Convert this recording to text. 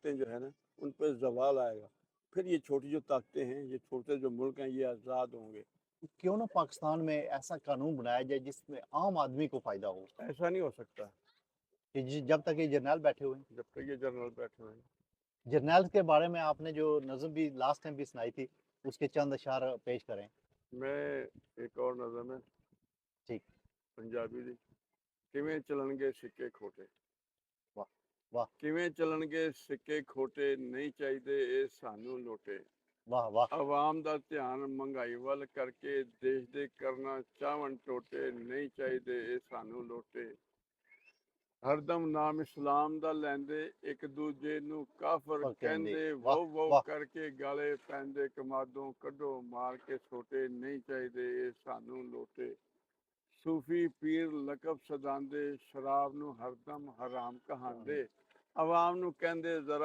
ताकतें जो है ना, उन पर ज़वाल आएगा। फिर ये छोटी जो ताकतें हैं, ये छोटे जो मुल्क हैं, ये आज़ाद होंगे। क्यों ना पाकिस्तान में ऐसा कानून बनाया जाए जिसमें आम आदमी को फ़ायदा हो, ऐसा नहीं हो सकता कि जब तक ये जर्नैल बैठे हुए हैं। जब तक ये जनरल बैठे हुए हैं। जर्नैल्स के बारे में आपने जो नज़म भी लास्ट टाइम भी सुनाई थी, उसके चंद अशार पेश करें। मैं एक और नज़म है ठीक। पंजाबी दी, किवें चलणगे सिक्के खोटे। वाह वाह किवें चलणगे सिक्के खोटे, नहीं चाहिए ये सानू लोटे। वाह वाह। आवाम ਦਾ ਧਿਆਨ ਮਹਿੰਗਾਈ ਵੱਲ ਕਰਕੇ ਦੇਸ਼ ਦੇ ਕਰਨਾ ਚਾਹਵਣ ਟੋਟੇ, ਨਹੀਂ ਚਾਹੀਦੇ ਇਹ ਸਾਨੂੰ ਲੋਟੇ। ਹਰਦਮ ਨਾਮ ਇਸਲਾਮ ਦਾ ਲੈਂਦੇ, ਇੱਕ ਦੂਜੇ ਨੂੰ ਕਾਫਰ और कहंदे ਕਹਿੰਦੇ, वाह ਵੋ ਵੋ वाह। ਕਰਕੇ ਗਾਲੇ ਪੈਂਦੇ, ਕਮਾਦੋਂ ਕੱਢੋ ਮਾਰ ਕੇ ਛੋਟੇ, ਨਹੀਂ ਚਾਹੀਦੇ ਇਹ ਸਾਨੂੰ ਲੋਟੇ। ਸੂਫੀ ਪੀਰ ਲਕਬ ਸਦਾਂਦੇ, ਸ਼ਰਾਬ ਨੂੰ ਹਰਦਮ ਹਰਾਮ ਕਹਾਂਦੇ, ਆਵਾਮ ਨੂੰ ਕਹਿੰਦੇ ਜ਼ਰਾ